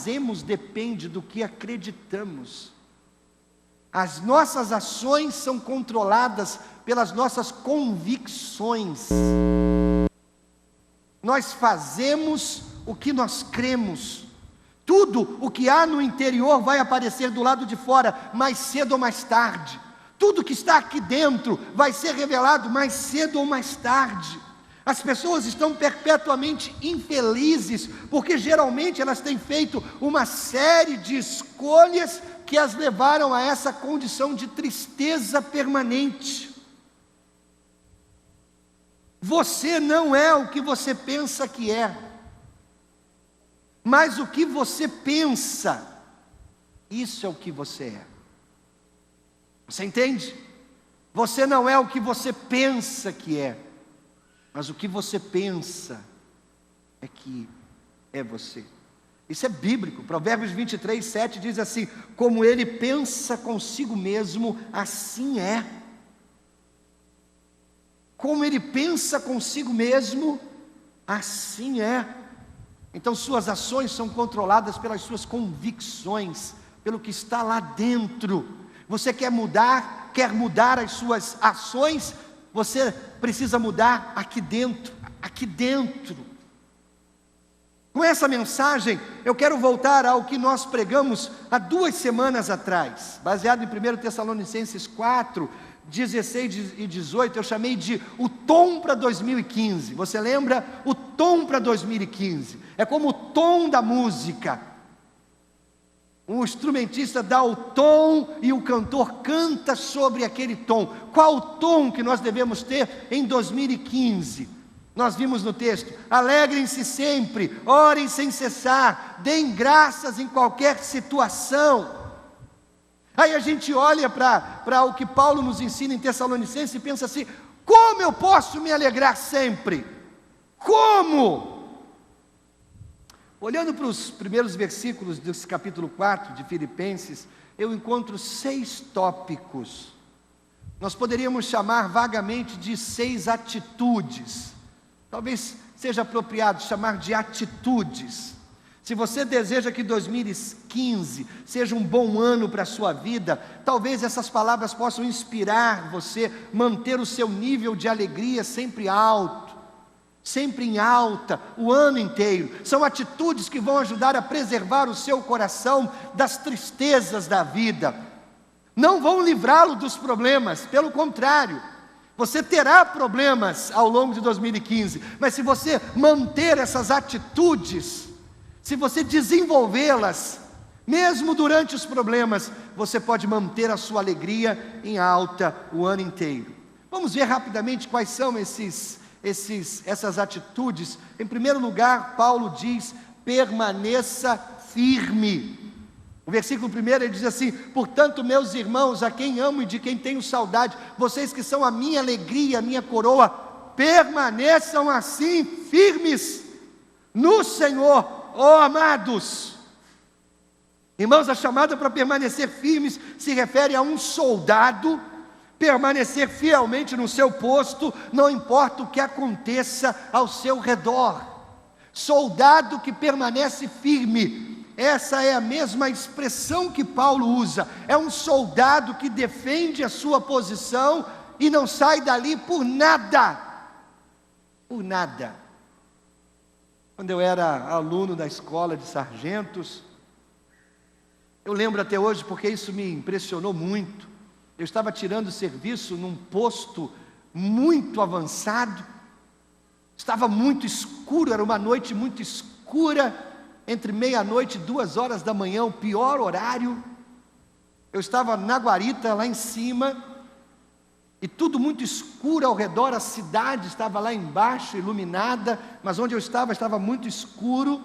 fazemos depende do que acreditamos. As nossas ações são controladas pelas nossas convicções. Nós fazemos o que nós cremos. Tudo o que há no interior vai aparecer do lado de fora, mais cedo ou mais tarde. Tudo que está aqui dentro vai ser revelado mais cedo ou mais tarde. As pessoas estão perpetuamente infelizes, porque geralmente elas têm feito uma série de escolhas que as levaram a essa condição de tristeza permanente. Você não é o que você pensa que é, mas o que você pensa, isso é o que você é. Você entende? Você não é o que você pensa que é, mas o que você pensa é que é você. Isso é bíblico. Provérbios 23, 7 diz assim: como ele pensa consigo mesmo, assim é. Como ele pensa consigo mesmo, assim é. Então suas ações são controladas pelas suas convicções, pelo que está lá dentro. Você quer mudar as suas ações, você precisa mudar aqui dentro, aqui dentro. Com essa mensagem, eu quero voltar ao que nós pregamos há 2 semanas atrás, baseado em 1 Tessalonicenses 4, 16 e 18, eu chamei de o tom para 2015. Você lembra? O tom para 2015. É como o tom da música. O instrumentista dá o tom e o cantor canta sobre aquele tom. Qual o tom que nós devemos ter em 2015? Nós vimos no texto: alegrem-se sempre, orem sem cessar, deem graças em qualquer situação. Aí a gente olha para o que Paulo nos ensina em Tessalonicenses e pensa assim: como eu posso me alegrar sempre? Como? Olhando para os primeiros versículos desse capítulo 4 de Filipenses, eu encontro 6 tópicos. Nós poderíamos chamar vagamente de 6 atitudes. Talvez seja apropriado chamar de atitudes. Se você deseja que 2015 seja um bom ano para a sua vida, talvez essas palavras possam inspirar você, manter o seu nível de alegria sempre alto, sempre em alta, o ano inteiro. São atitudes que vão ajudar a preservar o seu coração das tristezas da vida. Não vão livrá-lo dos problemas, pelo contrário. Você terá problemas ao longo de 2015, mas se você manter essas atitudes, se você desenvolvê-las, mesmo durante os problemas, você pode manter a sua alegria em alta o ano inteiro. Vamos ver rapidamente quais são essas atitudes. Em primeiro lugar, Paulo diz: permaneça firme. O versículo 1 ele diz assim: portanto, meus irmãos, a quem amo e de quem tenho saudade, vocês que são a minha alegria, a minha coroa, permaneçam assim firmes no Senhor, ó amados. Irmãos, a chamada para permanecer firmes se refere a um soldado permanecer fielmente no seu posto, não importa o que aconteça ao seu redor. Soldado que permanece firme, essa é a mesma expressão que Paulo usa. É um soldado que defende a sua posição e não sai dali por nada. Por nada. Quando eu era aluno da escola de sargentos, eu lembro até hoje porque isso me impressionou muito. Eu estava tirando serviço num posto muito avançado, estava muito escuro, era uma noite muito escura, entre meia-noite e 2 horas da manhã, o pior horário. Eu estava na guarita lá em cima, e tudo muito escuro ao redor, a cidade estava lá embaixo, iluminada, mas onde eu estava muito escuro.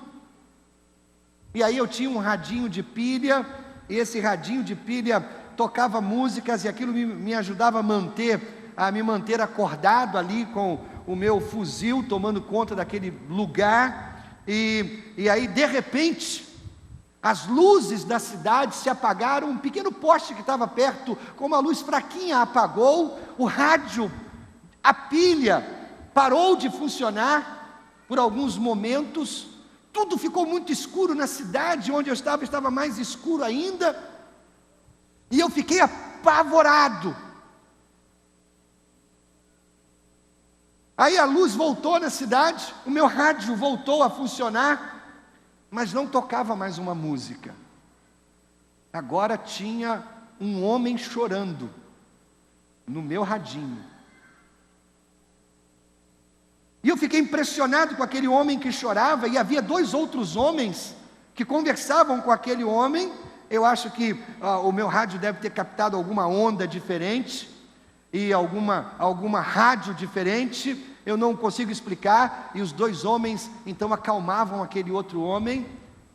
E aí eu tinha um radinho de pilha, e esse radinho de pilha tocava músicas, e aquilo me ajudava a me manter acordado ali com o meu fuzil, tomando conta daquele lugar. E aí de repente, as luzes da cidade se apagaram, um pequeno poste que estava perto, com uma luz fraquinha, apagou, o rádio, a pilha, parou de funcionar por alguns momentos, tudo ficou muito escuro na cidade. Onde eu estava mais escuro ainda, e eu fiquei apavorado. Aí a luz voltou na cidade, o meu rádio voltou a funcionar, mas não tocava mais uma música. Agora tinha um homem chorando no meu radinho. E eu fiquei impressionado com aquele homem que chorava, e havia 2 outros homens que conversavam com aquele homem. Eu acho que o meu rádio deve ter captado alguma onda diferente, e alguma rádio diferente, eu não consigo explicar. E os 2 homens então acalmavam aquele outro homem,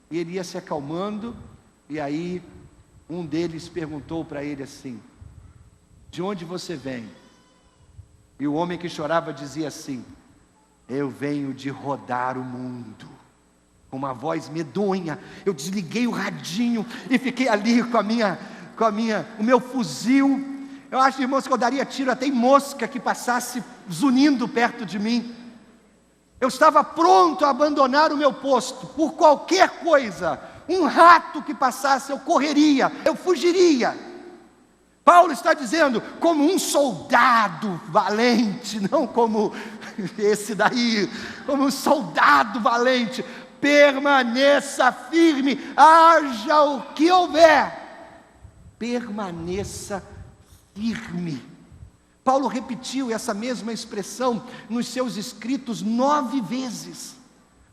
e ele ia se acalmando, e aí um deles perguntou para ele assim: de onde você vem? E o homem que chorava dizia assim: eu venho de rodar o mundo. Com uma voz medonha, eu desliguei o radinho e fiquei ali com o meu fuzil. Eu acho, irmãos, que eu daria tiro até em mosca que passasse zunindo perto de mim. Eu estava pronto a abandonar o meu posto por qualquer coisa. Um rato que passasse, eu correria, eu fugiria. Paulo está dizendo, como um soldado valente, não como esse daí, como um soldado valente, permaneça firme, haja o que houver, permaneça firme. Paulo repetiu essa mesma expressão nos seus escritos 9 vezes.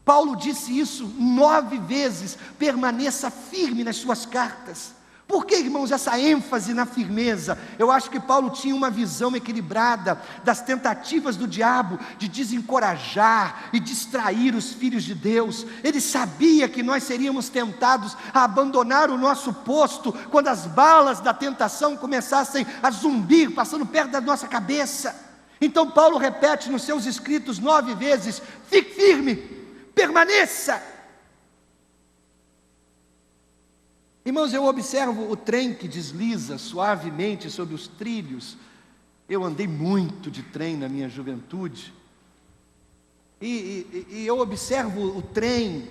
Paulo disse isso 9 vezes, permaneça firme nas suas cartas. Por que, irmãos, essa ênfase na firmeza? Eu acho que Paulo tinha uma visão equilibrada das tentativas do diabo de desencorajar e distrair os filhos de Deus. Ele sabia que nós seríamos tentados a abandonar o nosso posto quando as balas da tentação começassem a zumbir, passando perto da nossa cabeça. Então Paulo repete nos seus escritos 9 vezes: fique firme, permaneça. Irmãos, eu observo o trem que desliza suavemente sobre os trilhos. Eu andei muito de trem na minha juventude, e eu observo o trem,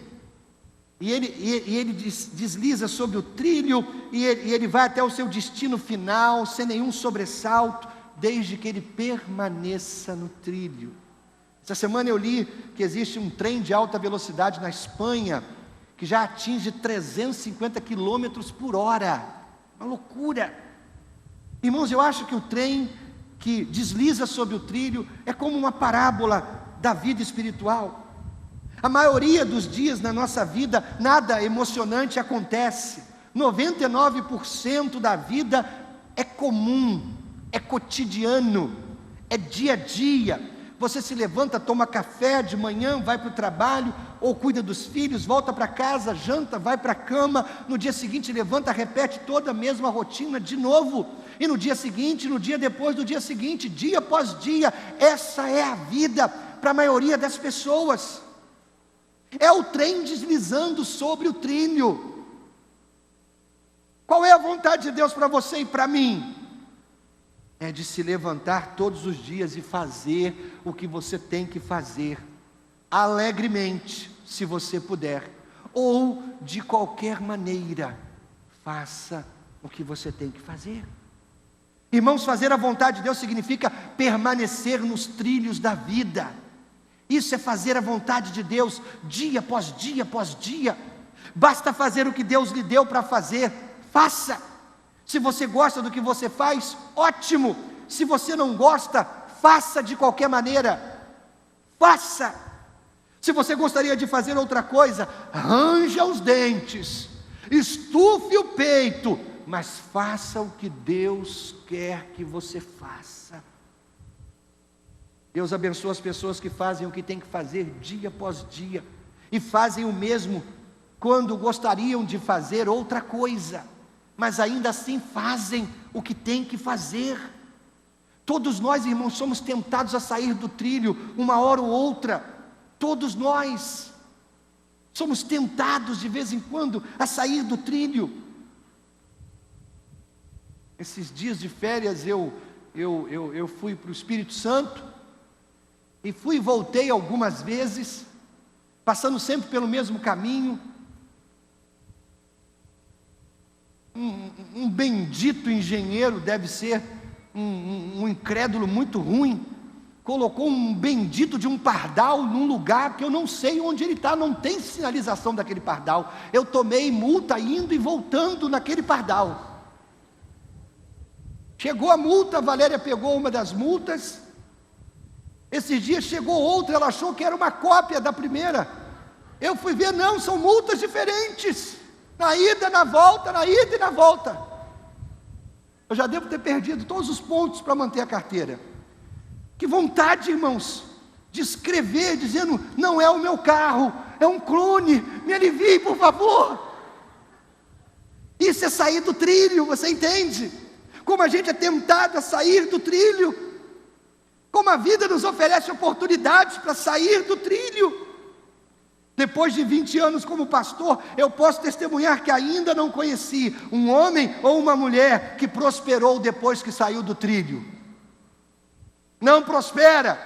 e ele desliza sobre o trilho, e ele vai até o seu destino final, sem nenhum sobressalto, desde que ele permaneça no trilho. Essa semana eu li que existe um trem de alta velocidade na Espanha, que já atinge 350 quilômetros por hora, uma loucura. Irmãos, eu acho que o trem que desliza sobre o trilho é como uma parábola da vida espiritual. A maioria dos dias na nossa vida, nada emocionante acontece. 99% da vida é comum, é cotidiano, é dia a dia. Você se levanta, toma café de manhã, vai para o trabalho, ou cuida dos filhos, volta para casa, janta, vai para a cama, no dia seguinte levanta, repete toda a mesma rotina de novo, e no dia seguinte, no dia depois do dia seguinte, dia após dia. Essa é a vida para a maioria das pessoas. É o trem deslizando sobre o trilho. Qual é a vontade de Deus para você e para mim? É de se levantar todos os dias e fazer o que você tem que fazer, alegremente, se você puder, ou de qualquer maneira, faça o que você tem que fazer. Irmãos, fazer a vontade de Deus significa permanecer nos trilhos da vida. Isso é fazer a vontade de Deus, dia após dia após dia. Basta fazer o que Deus lhe deu para fazer, faça. Se você gosta do que você faz, ótimo. Se você não gosta, faça de qualquer maneira. Faça. Se você gostaria de fazer outra coisa, ranja os dentes, estufe o peito, mas faça o que Deus quer que você faça. Deus abençoa as pessoas que fazem o que tem que fazer dia após dia, e fazem o mesmo quando gostariam de fazer outra coisa, mas ainda assim fazem o que tem que fazer. Todos nós, irmãos, somos tentados a sair do trilho, uma hora ou outra. Todos nós somos tentados de vez em quando a sair do trilho. Esses dias de férias eu fui para o Espírito Santo, e fui e voltei algumas vezes. passando sempre pelo mesmo caminho. Um bendito engenheiro, deve ser um incrédulo muito ruim, colocou um bendito de um pardal num lugar que eu não sei onde ele está, não tem sinalização daquele pardal. Eu tomei multa indo e voltando naquele pardal. Chegou a multa, a Valéria pegou uma das multas. Esses dias chegou outra, ela achou que era uma cópia da primeira. Eu fui ver, não, são multas diferentes. Na ida, na volta, na ida e na volta. Eu já devo ter perdido todos os pontos para manter a carteira. Que vontade, irmãos, de escrever dizendo, não é o meu carro, é um clone, me alivie, por favor. Isso é sair do trilho, você entende? Como a gente é tentado a sair do trilho, como a vida nos oferece oportunidades para sair do trilho. Depois de 20 anos como pastor, eu posso testemunhar que ainda não conheci um homem ou uma mulher que prosperou depois que saiu do trilho. Não prospera.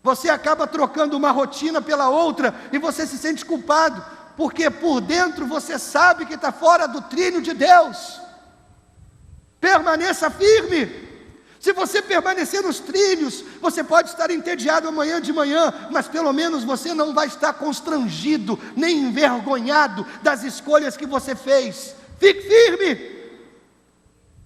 Você acaba trocando uma rotina pela outra e você se sente culpado, porque por dentro você sabe que está fora do trilho de Deus. Permaneça firme. Se você permanecer nos trilhos, você pode estar entediado amanhã de manhã, mas pelo menos você não vai estar constrangido, nem envergonhado das escolhas que você fez. Fique firme.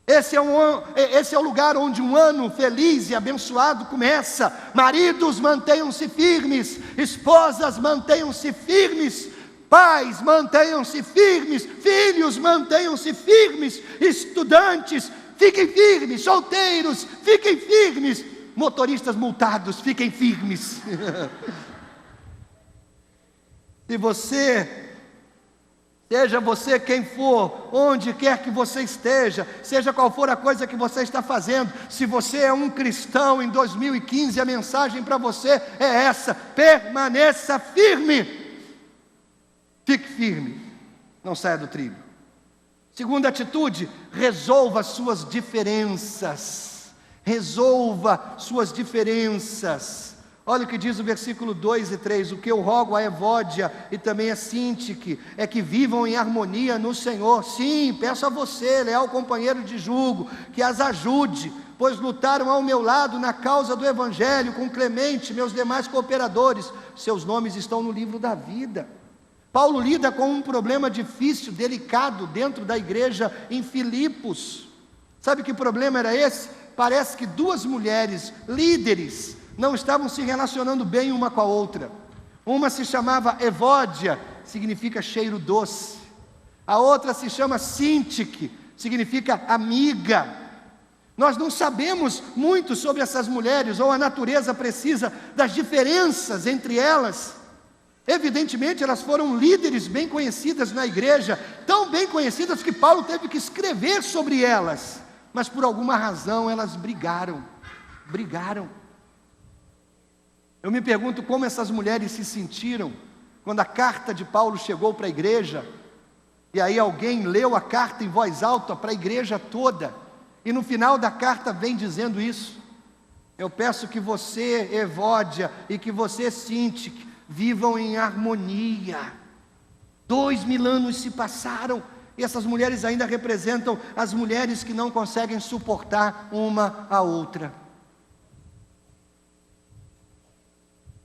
Esse é o lugar onde um ano feliz e abençoado começa. Maridos, mantenham-se firmes. Esposas, mantenham-se firmes. Pais, mantenham-se firmes. Filhos, mantenham-se firmes. Estudantes, fiquem firmes. Solteiros, fiquem firmes. Motoristas multados, fiquem firmes. Se você, seja você quem for, onde quer que você esteja, seja qual for a coisa que você está fazendo, se você é um cristão em 2015, a mensagem para você é essa: permaneça firme. Fique firme, não saia do trilho. Segunda atitude, resolva suas diferenças. Resolva suas diferenças. Olha o que diz o versículo 2 e 3, o que eu rogo a Evódia e também a Sintique, é que vivam em harmonia no Senhor. Sim, peço a você, leal companheiro de jugo, que as ajude, pois lutaram ao meu lado na causa do Evangelho, com Clemente, meus demais cooperadores, seus nomes estão no livro da vida. Paulo lida com um problema difícil, delicado, dentro da igreja em Filipos. Sabe que problema era esse? Parece que duas mulheres, líderes, não estavam se relacionando bem uma com a outra. Uma se chamava Evódia, significa cheiro doce. A outra se chama Sintique, significa amiga. Nós não sabemos muito sobre essas mulheres, ou a natureza precisa das diferenças entre elas. Evidentemente elas foram líderes bem conhecidas na igreja, tão bem conhecidas que Paulo teve que escrever sobre elas. Mas por alguma razão elas brigaram. Eu me pergunto como essas mulheres se sentiram quando a carta de Paulo chegou para a igreja, e aí alguém leu a carta em voz alta para a igreja toda, e no final da carta vem dizendo isso: eu peço que você, Evódia, e que você, Sintique, vivam em harmonia. 2000 anos se passaram, e essas mulheres ainda representam as mulheres que não conseguem suportar uma a outra.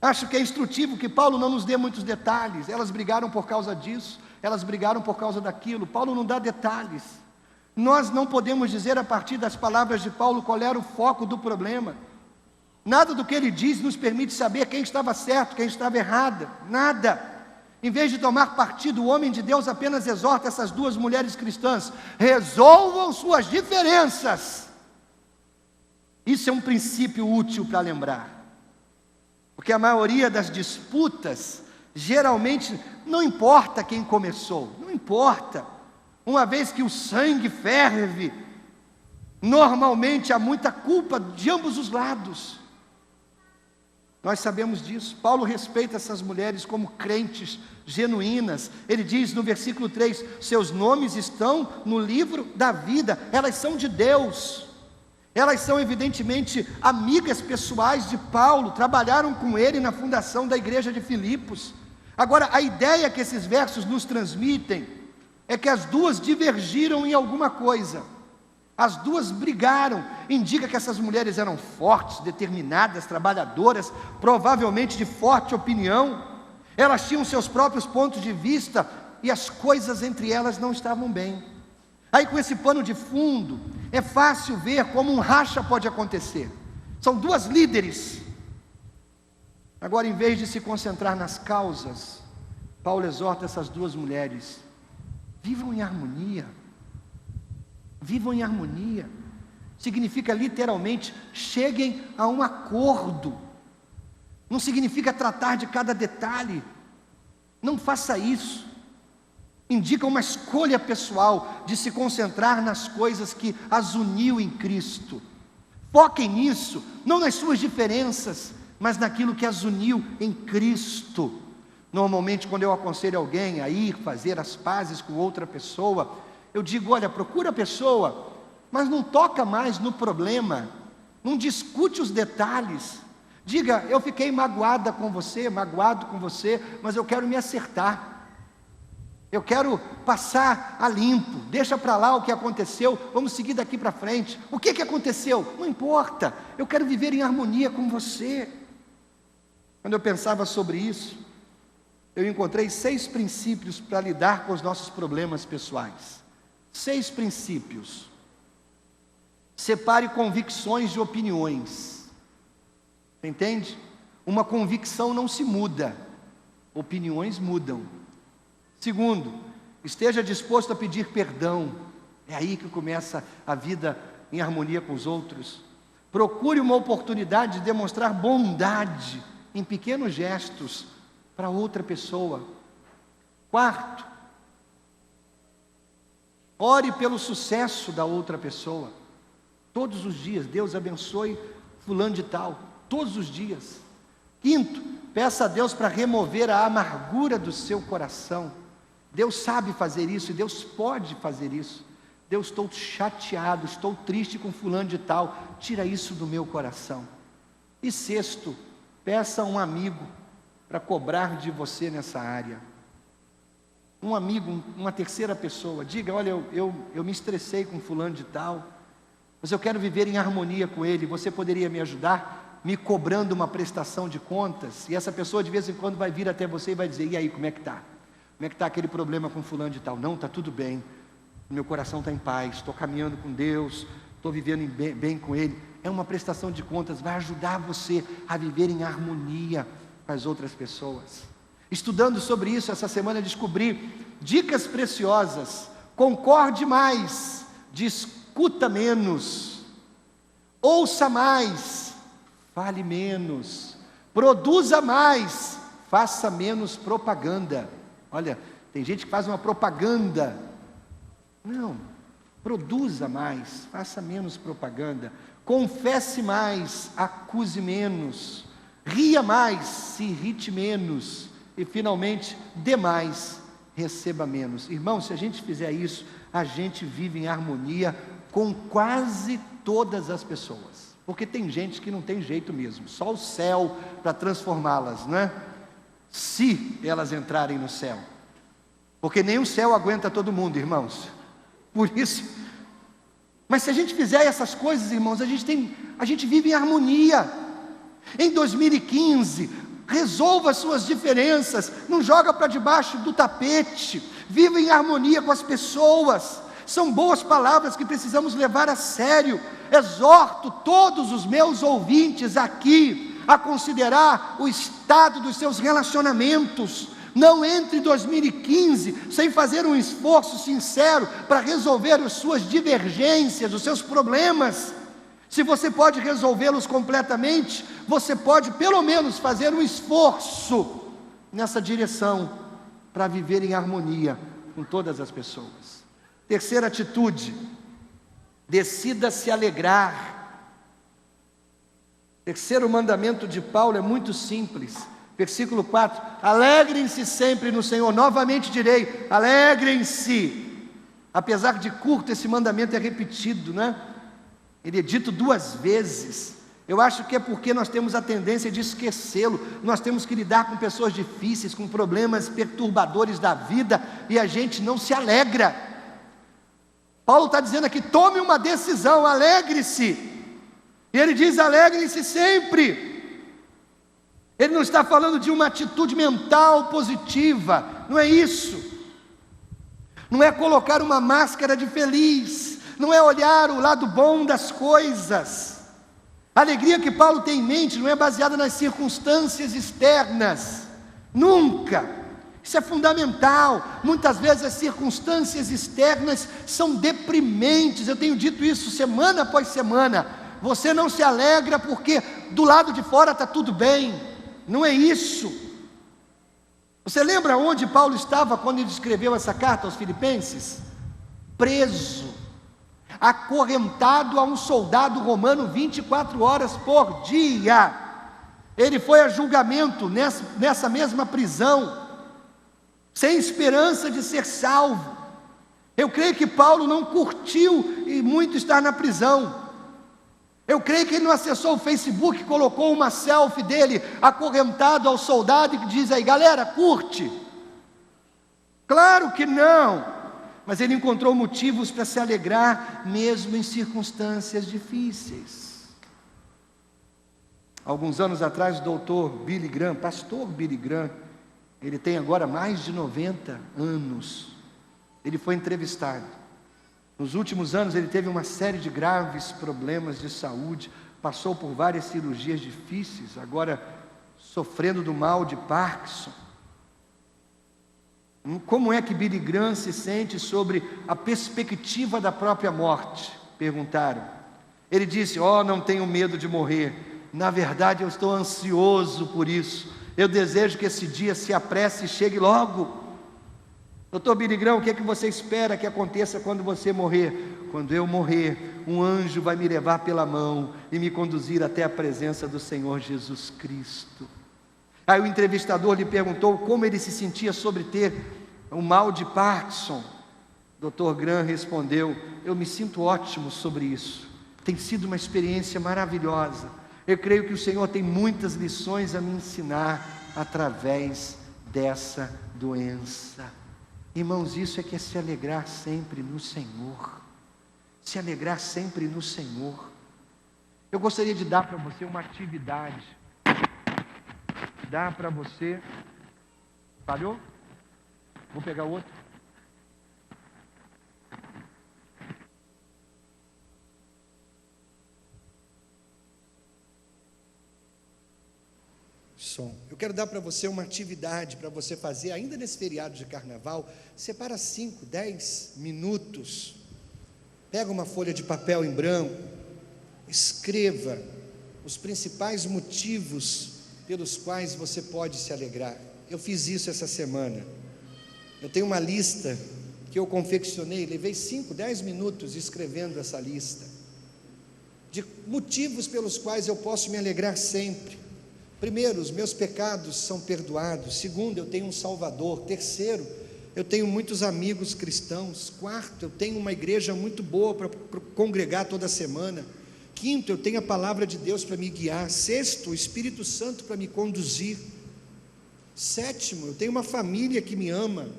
Acho que é instrutivo que Paulo não nos dê muitos detalhes. Elas brigaram por causa disso, elas brigaram por causa daquilo. Paulo não dá detalhes. Nós não podemos dizer a partir das palavras de Paulo qual era o foco do problema. Nada do que ele diz nos permite saber quem estava certo, quem estava errado. Nada. Em vez de tomar partido, o homem de Deus apenas exorta essas duas mulheres cristãs: resolvam suas diferenças. Isso é um princípio útil para lembrar. Porque a maioria das disputas, geralmente, não importa quem começou, não importa. Uma vez que o sangue ferve, normalmente há muita culpa de ambos os lados. Nós sabemos disso. Paulo respeita essas mulheres como crentes genuínas. Ele diz no versículo 3, seus nomes estão no livro da vida. Elas são de Deus. Elas são evidentemente amigas pessoais de Paulo. Trabalharam com ele na fundação da igreja de Filipos. Agora, a ideia que esses versos nos transmitem é que as duas divergiram em alguma coisa. As duas brigaram. Indica que essas mulheres eram fortes, determinadas, trabalhadoras, provavelmente de forte opinião. Elas tinham seus próprios pontos de vista e as coisas entre elas não estavam bem. Aí, com esse pano de fundo, é fácil ver como um racha pode acontecer. São duas líderes. Agora, em vez de se concentrar nas causas, Paulo exorta essas duas mulheres: vivam em harmonia. Vivam em harmonia. Significa literalmente, cheguem a um acordo. Não significa tratar de cada detalhe. Não faça isso. Indica uma escolha pessoal de se concentrar nas coisas que as uniu em Cristo. Foquem nisso, não nas suas diferenças, mas naquilo que as uniu em Cristo. Normalmente, quando eu aconselho alguém a ir fazer as pazes com outra pessoa, eu digo: olha, procura a pessoa, mas não toca mais no problema, não discute os detalhes. Diga: eu fiquei magoado com você, mas eu quero me acertar. Eu quero passar a limpo, deixa para lá o que aconteceu, vamos seguir daqui para frente. O que aconteceu? Não importa, eu quero viver em harmonia com você. Quando eu pensava sobre isso, eu encontrei 6 princípios para lidar com os nossos problemas pessoais. 6 princípios. Separe convicções de opiniões. Entende? Uma convicção não se muda, opiniões mudam. Segundo, esteja disposto a pedir perdão. É aí que começa a vida em harmonia com os outros. Procure uma oportunidade de demonstrar bondade em pequenos gestos para outra pessoa. Quarto, ore pelo sucesso da outra pessoa. Todos os dias, Deus abençoe fulano de tal. Todos os dias. Quinto, peça a Deus para remover a amargura do seu coração. Deus sabe fazer isso e Deus pode fazer isso. Deus, estou chateado, estou triste com fulano de tal, tira isso do meu coração. E sexto, peça a um amigo para cobrar de você nessa área. Um amigo, uma terceira pessoa, diga: olha, eu me estressei com fulano de tal, mas eu quero viver em harmonia com ele, você poderia me ajudar? Me cobrando uma prestação de contas? E essa pessoa de vez em quando vai vir até você e vai dizer: e aí, como é que está? Como é que está aquele problema com fulano de tal? Não, está tudo bem, meu coração está em paz, estou caminhando com Deus, estou vivendo bem com Ele. É uma prestação de contas, vai ajudar você a viver em harmonia com as outras pessoas. Estudando sobre isso, essa semana descobri dicas preciosas. Concorde mais, discuta menos, ouça mais, fale menos, produza mais, faça menos propaganda. Olha, tem gente que faz uma propaganda. Não, produza mais, faça menos propaganda. Confesse mais, acuse menos. Ria mais, se irrite menos. E finalmente, dê mais, receba menos. Irmão, se a gente fizer isso, a gente vive em harmonia com quase todas as pessoas. Porque tem gente que não tem jeito mesmo, só o céu para transformá-las, não é? Se elas entrarem no céu, porque nem o céu aguenta todo mundo, irmãos. Por isso, mas se a gente fizer essas coisas, irmãos, a gente vive em harmonia. Em 2015, resolva as suas diferenças, não joga para debaixo do tapete, viva em harmonia com as pessoas. São boas palavras que precisamos levar a sério. Exorto todos os meus ouvintes aqui a considerar o estado dos seus relacionamentos. Não entre em 2015 sem fazer um esforço sincero para resolver as suas divergências, os seus problemas. Se você pode resolvê-los completamente, você pode pelo menos fazer um esforço nessa direção para viver em harmonia com todas as pessoas. Terceira atitude: decida se alegrar. Terceiro mandamento de Paulo é muito simples. Versículo 4: alegrem-se sempre no Senhor. Novamente direi: alegrem-se. Apesar de curto, esse mandamento é repetido, né? Ele é dito 2 vezes. Eu acho que é porque nós temos a tendência de esquecê-lo. Nós temos que lidar com pessoas difíceis, com problemas perturbadores da vida, e a gente não se alegra. Paulo está dizendo aqui: tome uma decisão, alegre-se. E ele diz: alegre-se sempre. Ele não está falando de uma atitude mental positiva, não é isso. Não é colocar uma máscara de feliz, não é olhar o lado bom das coisas. A alegria que Paulo tem em mente não é baseada nas circunstâncias externas, nunca. Isso é fundamental. Muitas vezes as circunstâncias externas são deprimentes. Eu tenho dito isso semana após semana. Você não se alegra porque do lado de fora está tudo bem. Não é isso. Você lembra onde Paulo estava quando ele escreveu essa carta aos Filipenses? Preso, acorrentado a um soldado romano 24 horas por dia. Ele foi a julgamento nessa mesma prisão, sem esperança de ser salvo. Eu creio que Paulo não curtiu e muito estar na prisão. Eu creio que ele não acessou o Facebook, colocou uma selfie dele acorrentado ao soldado e diz aí: galera, curte. Claro que não. Mas ele encontrou motivos para se alegrar, mesmo em circunstâncias difíceis. Alguns anos atrás, o doutor Billy Graham, pastor Billy Graham, ele tem agora mais de 90 anos, ele foi entrevistado. Nos últimos anos ele teve uma série de graves problemas de saúde, passou por várias cirurgias difíceis, agora sofrendo do mal de Parkinson. Como é que Billy Graham se sente sobre a perspectiva da própria morte? Perguntaram. Ele disse: não tenho medo de morrer. Na verdade, eu estou ansioso por isso. Eu desejo que esse dia se apresse e chegue logo. Doutor Billy Graham, o que é que você espera que aconteça quando você morrer? Quando eu morrer, um anjo vai me levar pela mão e me conduzir até a presença do Senhor Jesus Cristo. Aí o entrevistador lhe perguntou como ele se sentia sobre ter o mal de Parkinson. Dr. Graham respondeu: eu me sinto ótimo sobre isso. Tem sido uma experiência maravilhosa. Eu creio que o Senhor tem muitas lições a me ensinar através dessa doença. Irmãos, isso é que é se alegrar sempre no Senhor. Se alegrar sempre no Senhor. Eu gostaria de dar para você uma atividade. Dar para você. Falhou? Vou pegar o outro. Som. Eu quero dar para você uma atividade para você fazer ainda nesse feriado de carnaval. Separa 5, 10 minutos. Pega uma folha de papel em branco. Escreva os principais motivos pelos quais você pode se alegrar. Eu fiz isso essa semana. Eu tenho uma lista que eu confeccionei, levei 5, 10 minutos escrevendo essa lista de motivos pelos quais eu posso me alegrar sempre. Primeiro, os meus pecados são perdoados. Segundo, eu tenho um Salvador. Terceiro, eu tenho muitos amigos cristãos. Quarto, eu tenho uma igreja muito boa para congregar toda semana. Quinto, eu tenho a palavra de Deus para me guiar. Sexto, o Espírito Santo para me conduzir. Sétimo, eu tenho uma família que me ama.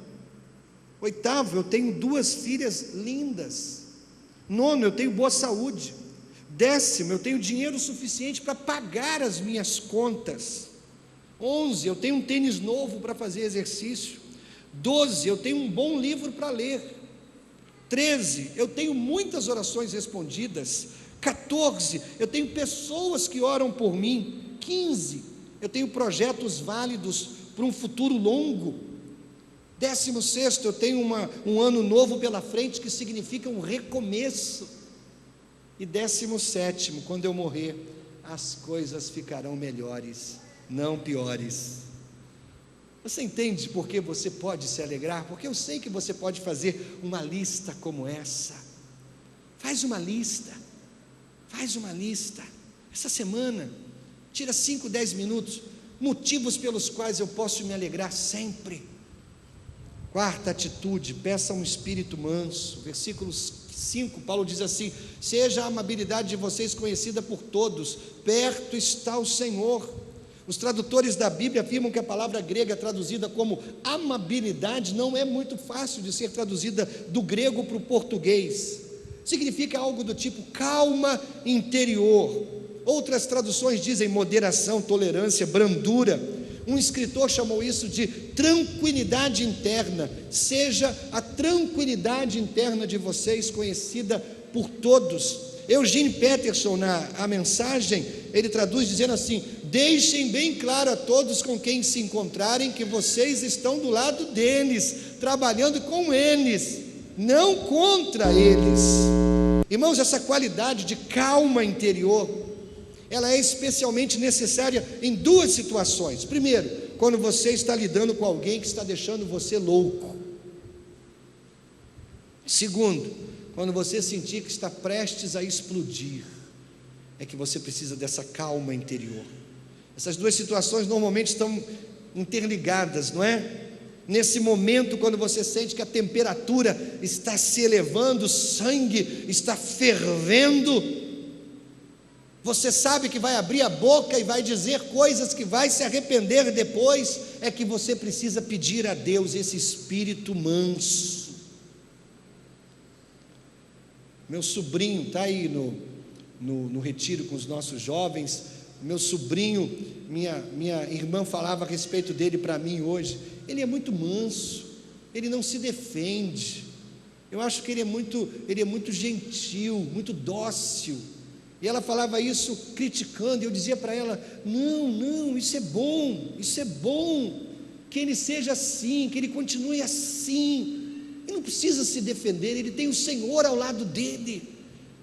Oitavo, eu tenho 2 filhas lindas. Nono, eu tenho boa saúde. 10º, eu tenho dinheiro suficiente para pagar as minhas contas. 11, eu tenho um tênis novo para fazer exercício. 12, eu tenho um bom livro para ler. 13, eu tenho muitas orações respondidas. 14, eu tenho pessoas que oram por mim. 15, eu tenho projetos válidos para um futuro longo. 16º, eu tenho um ano novo pela frente que significa um recomeço. E 17º, quando eu morrer, as coisas ficarão melhores, não piores. Você entende por que você pode se alegrar? Porque eu sei que você pode fazer uma lista como essa. Faz uma lista. Essa semana, tira 5, 10 minutos, motivos pelos quais eu posso me alegrar sempre. Quarta atitude, peça um espírito manso. Versículo 5, Paulo diz assim: seja a amabilidade de vocês conhecida por todos, perto está o Senhor. Os tradutores da Bíblia afirmam que a palavra grega traduzida como amabilidade não é muito fácil de ser traduzida do grego para o português. Significa algo do tipo calma interior. Outras traduções dizem moderação, tolerância, brandura. Um escritor chamou isso de tranquilidade interna. Seja a tranquilidade interna de vocês conhecida por todos. Eugene Peterson, a mensagem, ele traduz dizendo assim: deixem bem claro a todos com quem se encontrarem que vocês estão do lado deles, trabalhando com eles, não contra eles. Irmãos, essa qualidade de calma interior, ela é especialmente necessária em duas situações. Primeiro, quando você está lidando com alguém que está deixando você louco. Segundo, quando você sentir que está prestes a explodir, é que você precisa dessa calma interior. Essas duas situações normalmente estão interligadas, não é? Nesse momento, quando você sente que a temperatura está se elevando, o sangue está fervendo, você sabe que vai abrir a boca e vai dizer coisas que vai se arrepender depois, é que você precisa pedir a Deus esse espírito manso. Meu sobrinho está aí no retiro com os nossos jovens. Meu sobrinho, minha irmã falava a respeito dele para mim hoje. Ele é muito manso, ele não se defende. Eu acho que ele é muito gentil, muito dócil. E ela falava isso criticando, e eu dizia para ela: não, isso é bom, que ele seja assim, que ele continue assim. Ele não precisa se defender, ele tem o Senhor ao lado dele,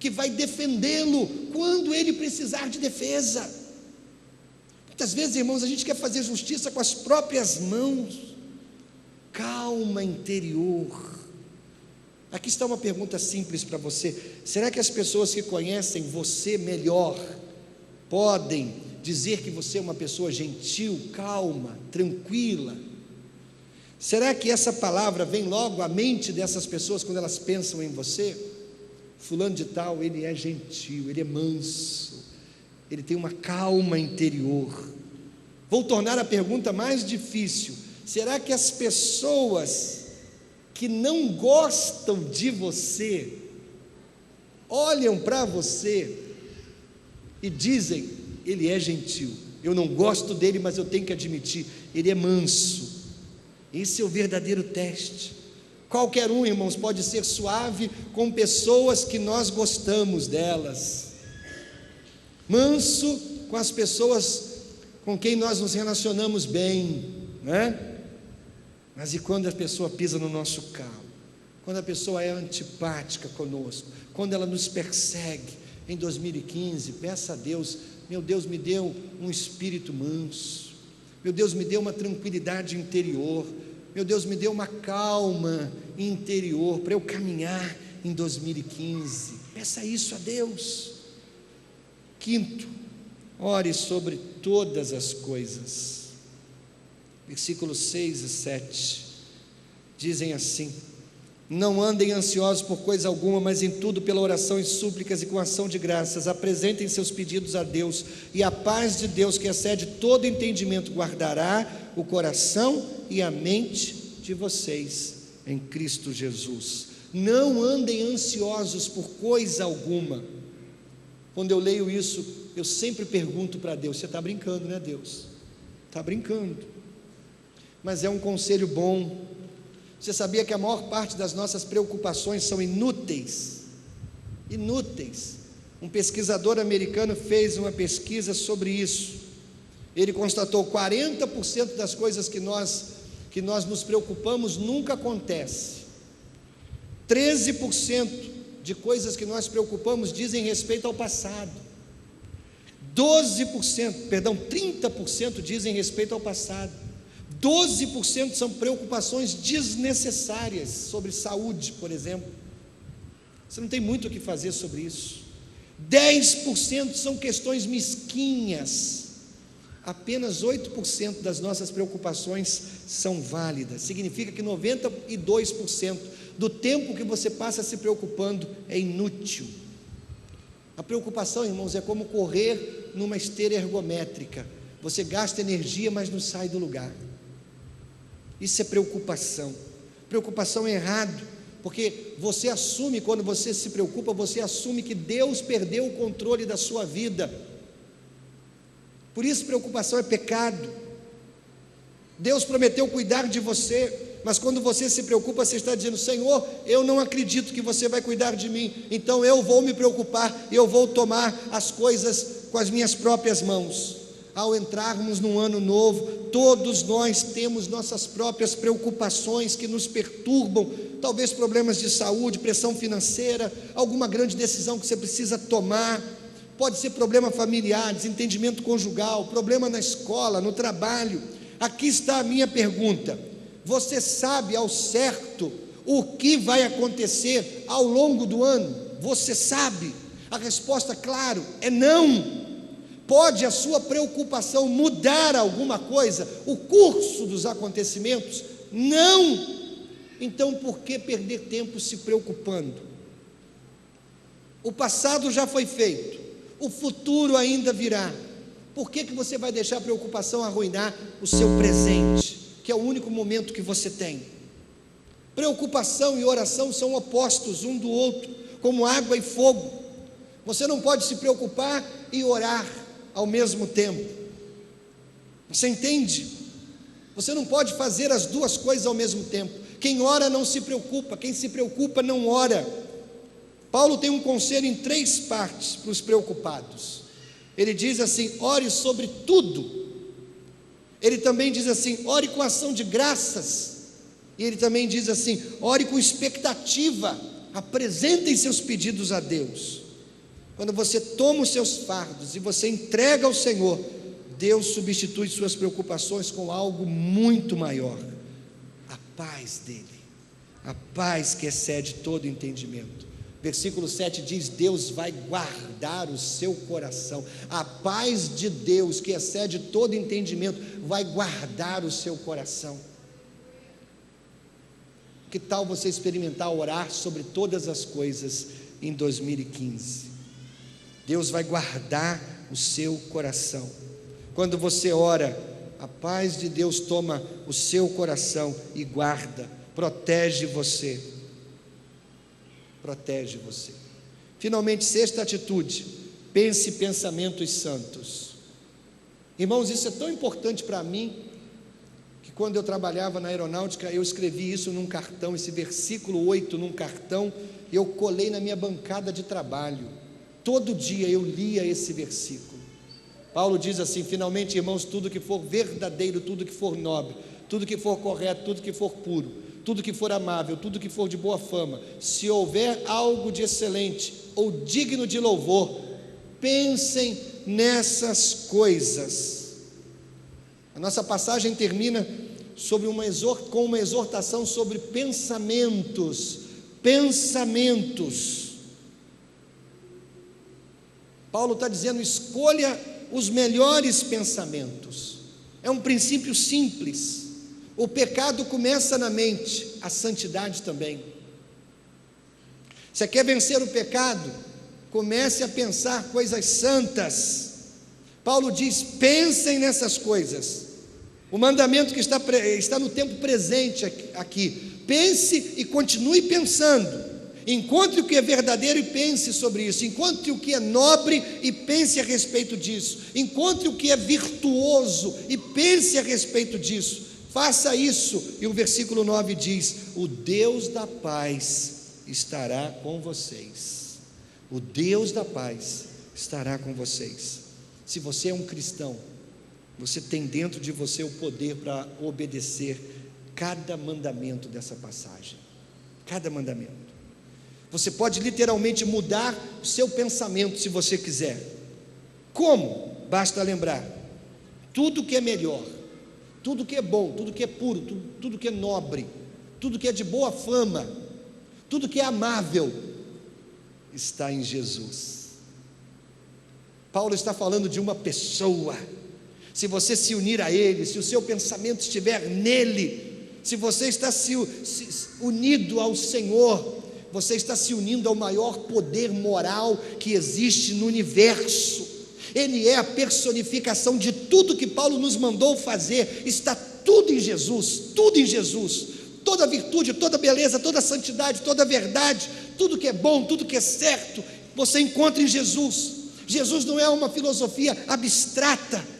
que vai defendê-lo quando ele precisar de defesa. Muitas vezes, irmãos, a gente quer fazer justiça com as próprias mãos. Calma interior. Aqui está uma pergunta simples para você: será que as pessoas que conhecem você melhor podem dizer que você é uma pessoa gentil, calma, tranquila? Será que essa palavra vem logo à mente dessas pessoas quando elas pensam em você? Fulano de tal, ele é gentil, ele é manso, ele tem uma calma interior. Vou tornar a pergunta mais difícil: será que as pessoas que não gostam de você olham para você e dizem: ele é gentil, eu não gosto dele, mas eu tenho que admitir, ele é manso? Esse é o verdadeiro teste. Qualquer um, irmãos, pode ser suave com pessoas que nós gostamos delas, manso com as pessoas com quem nós nos relacionamos bem, né? Mas e quando a pessoa pisa no nosso calo? Quando a pessoa é antipática conosco? Quando ela nos persegue? Em 2015, peça a Deus: meu Deus, me deu um espírito manso. Meu Deus, me deu uma tranquilidade interior. Meu Deus, me deu uma calma interior para eu caminhar em 2015. Peça isso a Deus. Quinto, ore sobre todas as coisas. Versículos 6 e 7 dizem assim: não andem ansiosos por coisa alguma, mas em tudo pela oração e súplicas e com ação de graças apresentem seus pedidos a Deus, e a paz de Deus, que excede todo entendimento, guardará o coração e a mente de vocês em Cristo Jesus. Não andem ansiosos por coisa alguma. Quando eu leio isso, eu sempre pergunto para Deus: você está brincando, né, Deus? Está brincando. Mas é um conselho bom. Você sabia que a maior parte das nossas preocupações são inúteis? Inúteis. Um pesquisador americano fez uma pesquisa sobre isso. Ele constatou: 40% das coisas que nós nos preocupamos nunca acontece. 13% de coisas que nós preocupamos dizem respeito ao passado. 30% dizem respeito ao passado. 12% são preocupações desnecessárias, sobre saúde, por exemplo. Você não tem muito o que fazer sobre isso. 10% são questões mesquinhas. Apenas 8% das nossas preocupações são válidas. Significa que 92% do tempo que você passa se preocupando é inútil. A preocupação, irmãos, é como correr numa esteira ergométrica. Você gasta energia, mas não sai do lugar. Isso é preocupação. Preocupação é errado, porque você assume, quando você se preocupa, você assume que Deus perdeu o controle da sua vida. Por isso preocupação é pecado. Deus prometeu cuidar de você, mas quando você se preocupa, você está dizendo: Senhor, eu não acredito que você vai cuidar de mim, então eu vou me preocupar, eu vou tomar as coisas com as minhas próprias mãos. Ao entrarmos num ano novo, todos nós temos nossas próprias preocupações que nos perturbam, talvez problemas de saúde, pressão financeira, alguma grande decisão que você precisa tomar, pode ser problema familiar, desentendimento conjugal, problema na escola, no trabalho. Aqui está a minha pergunta: você sabe ao certo o que vai acontecer ao longo do ano? Você sabe? A resposta, claro, é não. Pode a sua preocupação mudar alguma coisa, o curso dos acontecimentos? Não. Então por que perder tempo se preocupando? O passado já foi feito, o futuro ainda virá. Por que você vai deixar a preocupação arruinar o seu presente, que é o único momento que você tem? Preocupação e oração são opostos um do outro, como água e fogo. Você não pode se preocupar e orar ao mesmo tempo. Você entende? Você não pode fazer as duas coisas ao mesmo tempo. Quem ora não se preocupa, quem se preocupa não ora. Paulo tem um conselho em 3 partes para os preocupados. Ele diz assim: ore sobre tudo. Ele também diz assim: ore com ação de graças. E ele também diz assim: ore com expectativa, apresentem seus pedidos a Deus. Quando você toma os seus fardos e você entrega ao Senhor, Deus substitui suas preocupações com algo muito maior: a paz dele, a paz que excede todo entendimento. Versículo 7 diz: Deus vai guardar o seu coração. A paz de Deus, que excede todo entendimento, vai guardar o seu coração. Que tal você experimentar orar sobre todas as coisas em 2015? Deus vai guardar o seu coração. Quando você ora, a paz de Deus toma o seu coração e guarda, protege você. Protege você. Finalmente, 6ª atitude: pense pensamentos santos. Irmãos, isso é tão importante para mim, que quando eu trabalhava na aeronáutica, eu escrevi isso num cartão, esse versículo 8 num cartão, e eu colei na minha bancada de trabalho. Todo dia eu lia esse versículo. Paulo diz assim: finalmente, irmãos, tudo que for verdadeiro, tudo que for nobre, tudo que for correto, tudo que for puro, tudo que for amável, tudo que for de boa fama, se houver algo de excelente ou digno de louvor, pensem nessas coisas. A nossa passagem termina com uma exortação sobre pensamentos. Paulo está dizendo: escolha os melhores pensamentos. É um princípio simples. O pecado começa na mente, a santidade também. Você quer vencer o pecado? Comece a pensar coisas santas. Paulo diz: pensem nessas coisas. O mandamento que está no tempo presente aqui. Pense e continue pensando. Encontre o que é verdadeiro e pense sobre isso. Encontre o que é nobre e pense a respeito disso. Encontre o que é virtuoso e pense a respeito disso. Faça isso. E o versículo 9 diz: o Deus da paz estará com vocês. O Deus da paz estará com vocês. Se você é um cristão, você tem dentro de você o poder para obedecer cada mandamento dessa passagem. Cada mandamento. Você pode literalmente mudar o seu pensamento se você quiser. Como? Basta lembrar: tudo que é melhor, tudo que é bom, tudo que é puro, tudo que é nobre, tudo que é de boa fama, tudo que é amável, está em Jesus. Paulo está falando de uma pessoa. se você se unir a Ele, se o seu pensamento estiver nele, se você está unido ao Senhor, você está se unindo ao maior poder moral que existe no universo. Ele é a personificação de tudo que Paulo nos mandou fazer. Está tudo em Jesus, tudo em Jesus. Toda virtude, toda beleza, toda santidade, toda verdade, tudo que é bom, tudo que é certo, você encontra em Jesus. Jesus não é uma filosofia abstrata,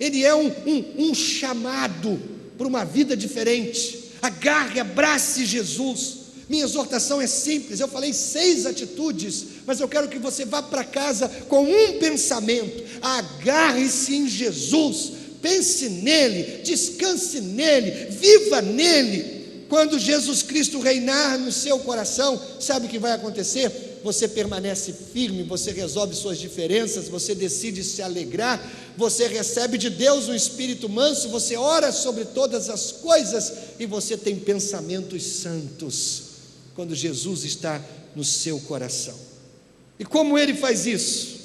Ele é um chamado para uma vida diferente. Agarre, abrace Jesus. Minha exortação é simples, eu falei 6 atitudes, mas eu quero que você vá para casa com um pensamento: agarre-se em Jesus, pense nele, descanse nele, viva nele. Quando Jesus Cristo reinar no seu coração, sabe o que vai acontecer? Você permanece firme, você resolve suas diferenças, você decide se alegrar, você recebe de Deus um espírito manso, você ora sobre todas as coisas e você tem pensamentos santos, quando Jesus está no seu coração. E como Ele faz isso?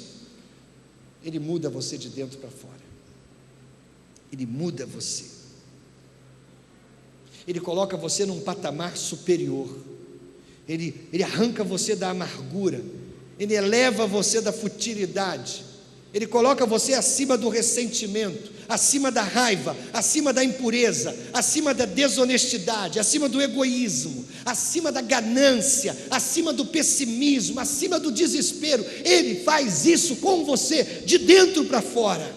Ele muda você de dentro para fora. Ele muda você. Ele coloca você num patamar superior. Ele arranca você da amargura. Ele eleva você da futilidade. Ele coloca você acima do ressentimento, acima da raiva, acima da impureza, acima da desonestidade, acima do egoísmo, acima da ganância, acima do pessimismo, acima do desespero. Ele faz isso com você, de dentro para fora.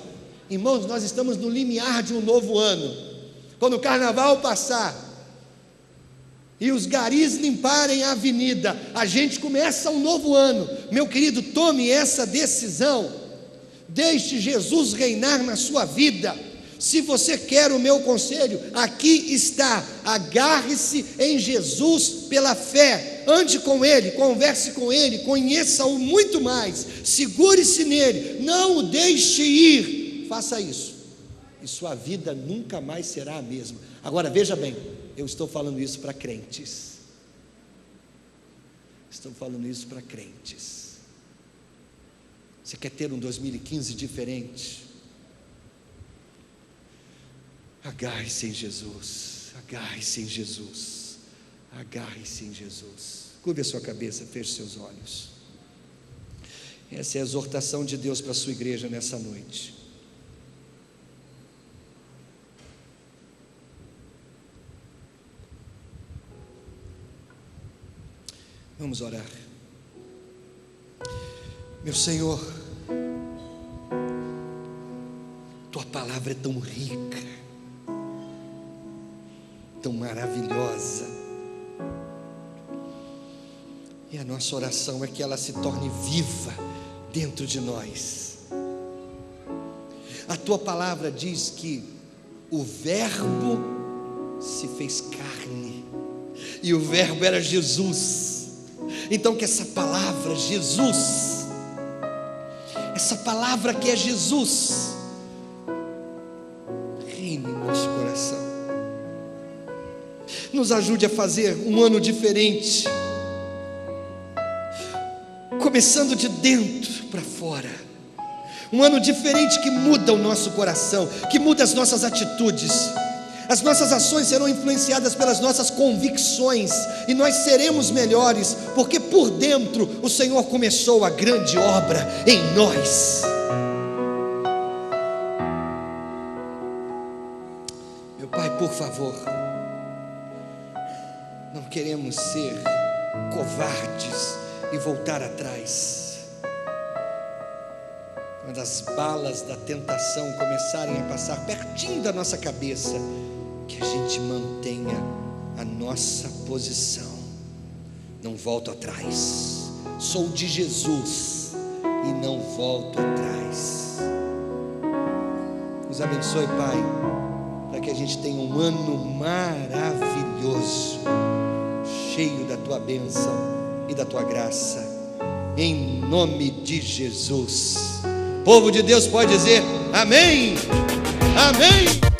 Irmãos, nós estamos no limiar de um novo ano. Quando o carnaval passar e os garis limparem a avenida, a gente começa um novo ano. Meu querido, tome essa decisão. Deixe Jesus reinar na sua vida. Se você quer o meu conselho, aqui está: agarre-se em Jesus pela fé, ande com Ele, converse com Ele, conheça-o muito mais, segure-se nele, não o deixe ir. Faça isso e sua vida nunca mais será a mesma. Agora veja bem, eu estou falando isso para crentes. Estou falando isso para crentes. Você quer ter um 2015 diferente? Agarre-se em Jesus, agarre-se em Jesus, agarre-se em Jesus. Curve a sua cabeça, feche seus olhos. Essa é a exortação de Deus para a sua igreja nessa noite. Vamos orar. Meu Senhor, Tua palavra é tão rica, tão maravilhosa, e a nossa oração é que ela se torne viva dentro de nós. A Tua palavra diz que o Verbo se fez carne, e o Verbo era Jesus. Então que essa palavra, Jesus, essa palavra que é Jesus, reine em nosso coração. Nos ajude a fazer um ano diferente, começando de dentro para fora. Um ano diferente que muda o nosso coração, que muda as nossas atitudes. As nossas ações serão influenciadas pelas nossas convicções, e nós seremos melhores, porque por dentro o Senhor começou a grande obra em nós. Meu Pai, por favor, não queremos ser covardes e voltar atrás. Quando as balas da tentação começarem a passar pertinho da nossa cabeça, que a gente mantenha a nossa posição. Não volto atrás. Sou de Jesus e não volto atrás. Nos abençoe, Pai, para que a gente tenha um ano maravilhoso, cheio da Tua bênção e da Tua graça, em nome de Jesus. O povo de Deus pode dizer amém, amém.